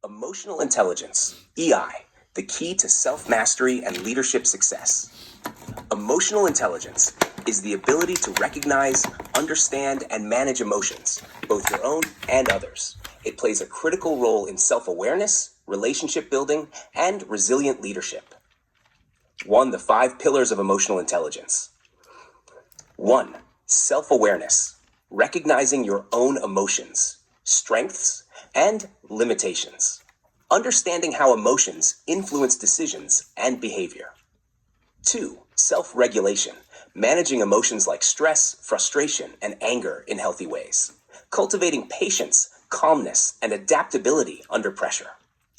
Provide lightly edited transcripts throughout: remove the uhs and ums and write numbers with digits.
Emotional intelligence, EI, the key to self-mastery and leadership success. Emotional intelligence is the ability to recognize, understand, and manage emotions, both your own and others. It plays a critical role in self-awareness, relationship building, and resilient leadership. 1. The 5 pillars of emotional intelligence. 1. Self-awareness, recognizing your own emotions, strengths, and limitations. Understanding how emotions influence decisions and behavior. 2. Self-regulation, managing emotions like stress, frustration, and anger in healthy ways. Cultivating patience, calmness, and adaptability under pressure.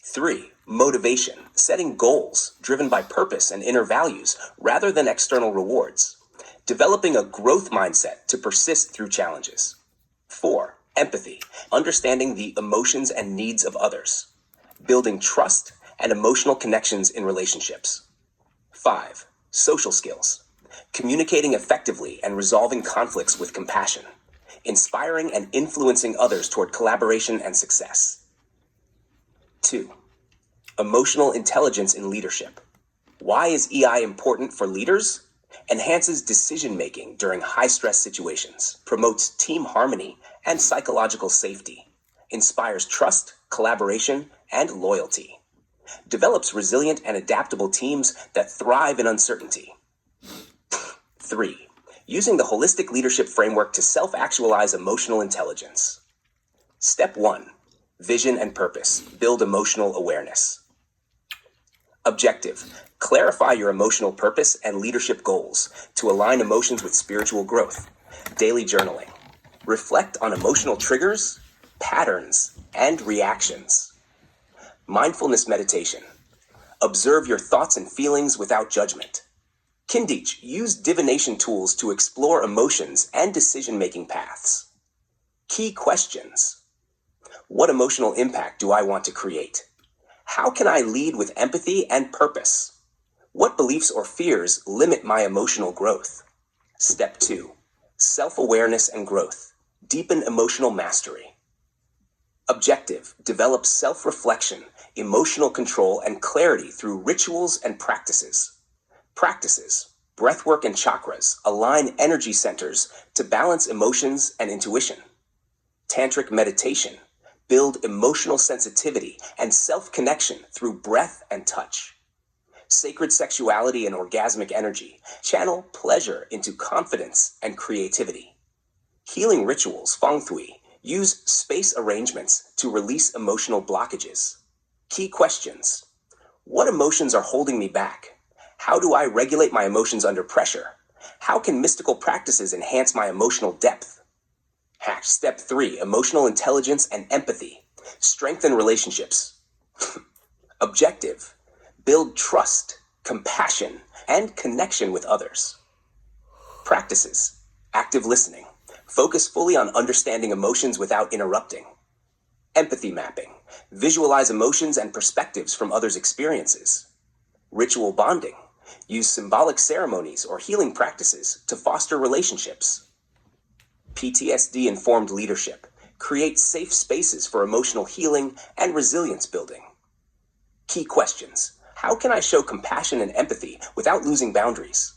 3. Motivation, setting goals driven by purpose and inner values rather than external rewards. Developing a growth mindset to persist through challenges. 4. Empathy, understanding the emotions and needs of others. Building trust and emotional connections in relationships. 5. Social skills, communicating effectively and resolving conflicts with compassion. Inspiring and influencing others toward collaboration and success. 2. Emotional intelligence in leadership. Why is EI important for leaders? Enhances decision-making during high-stress situations, promotes team harmony and psychological safety, inspires trust, collaboration, and loyalty, develops resilient and adaptable teams that thrive in uncertainty. 3. Using the holistic leadership framework to self-actualize emotional intelligence. Step 1. Vision and purpose. Build emotional awareness. Objective. Clarify your emotional purpose and leadership goals to align emotions with spiritual growth. Daily journaling. Reflect on emotional triggers, patterns, and reactions. Mindfulness meditation. Observe your thoughts and feelings without judgment. Kindich, use divination tools to explore emotions and decision-making paths. Key questions. What emotional impact do I want to create? How can I lead with empathy and purpose? What beliefs or fears limit my emotional growth? Step 2. Self-awareness and growth. Deepen emotional mastery. Objective. Develop self-reflection, emotional control, and clarity through rituals and practices. Practices. Breathwork and chakras align energy centers to balance emotions and intuition. Tantric meditation. Build emotional sensitivity and self-connection through breath and touch. Sacred sexuality and orgasmic energy channel pleasure into confidence and creativity. Healing rituals, feng shui, use space arrangements to release emotional blockages. Key questions. What emotions are holding me back? How do I regulate my emotions under pressure? How can mystical practices enhance my emotional depth? Step 3. Emotional intelligence and empathy. Strengthen relationships. Objective. Build trust, compassion, and connection with others. Practices. Active listening. Focus fully on understanding emotions without interrupting. Empathy mapping. Visualize emotions and perspectives from others' experiences. Ritual bonding. Use symbolic ceremonies or healing practices to foster relationships. PTSD-informed leadership. Create safe spaces for emotional healing and resilience building. Key questions. How can I show compassion and empathy without losing boundaries?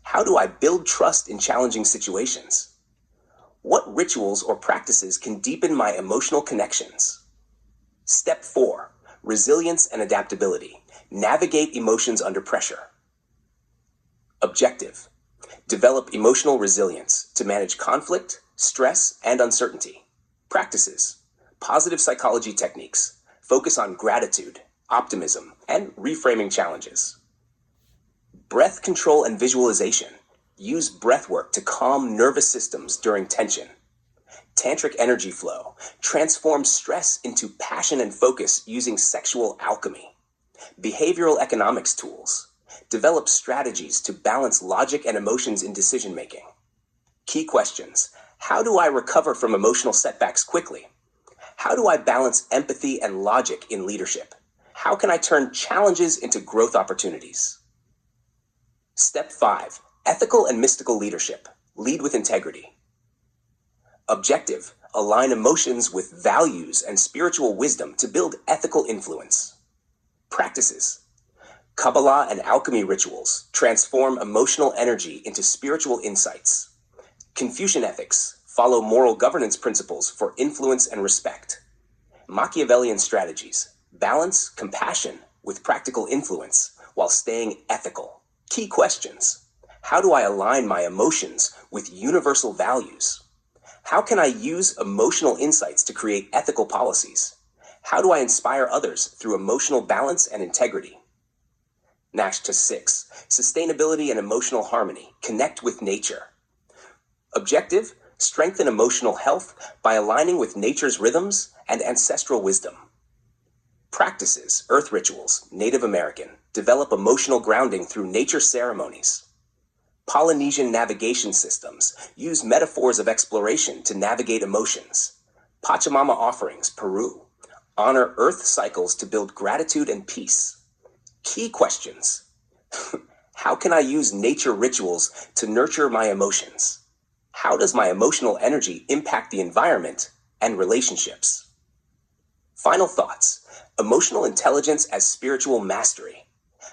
How do I build trust in challenging situations? What rituals or practices can deepen my emotional connections? Step 4. Resilience and adaptability. Navigate emotions under pressure. Objective. Develop emotional resilience to manage conflict, stress, and uncertainty. Practices. Positive psychology techniques. Focus on gratitude, optimism, and reframing challenges. Breath control and visualization. Use breath work to calm nervous systems during tension. Tantric energy flow. Transform stress into passion and focus using sexual alchemy. Behavioral economics tools. Develop strategies to balance logic and emotions in decision-making. Key questions. How do I recover from emotional setbacks quickly? How do I balance empathy and logic in leadership? How can I turn challenges into growth opportunities? Step 5. Ethical and mystical leadership. Lead with integrity. Objective. Align emotions with values and spiritual wisdom to build ethical influence. Practices. Kabbalah and alchemy rituals transform emotional energy into spiritual insights. Confucian ethics follow moral governance principles for influence and respect. Machiavellian strategies balance compassion with practical influence while staying ethical. Key questions. How do I align my emotions with universal values? How can I use emotional insights to create ethical policies? How do I inspire others through emotional balance and integrity? Nash 6. Sustainability and emotional harmony. Connect with nature. Objective, strengthen emotional health by aligning with nature's rhythms and ancestral wisdom. Practices, earth rituals, Native American. Develop emotional grounding through nature ceremonies. Polynesian navigation systems. Use metaphors of exploration to navigate emotions. Pachamama offerings, Peru. Honor earth cycles to build gratitude and peace. Key questions. How can I use nature rituals to nurture my emotions? How does my emotional energy impact the environment and relationships? Final thoughts. Emotional intelligence as spiritual mastery.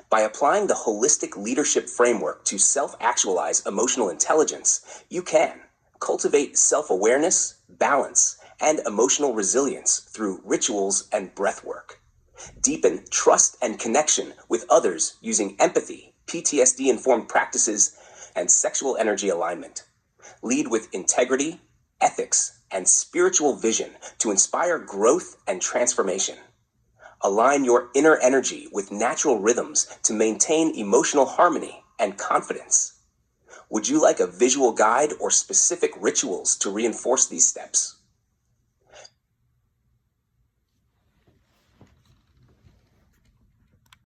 By applying the holistic leadership framework to self-actualize emotional intelligence, you can cultivate self-awareness, balance, and emotional resilience through rituals and breathwork. Deepen trust and connection with others using empathy, PTSD-informed practices, and sexual energy alignment. Lead with integrity, ethics, and spiritual vision to inspire growth and transformation. Align your inner energy with natural rhythms to maintain emotional harmony and confidence. Would you like a visual guide or specific rituals to reinforce these steps?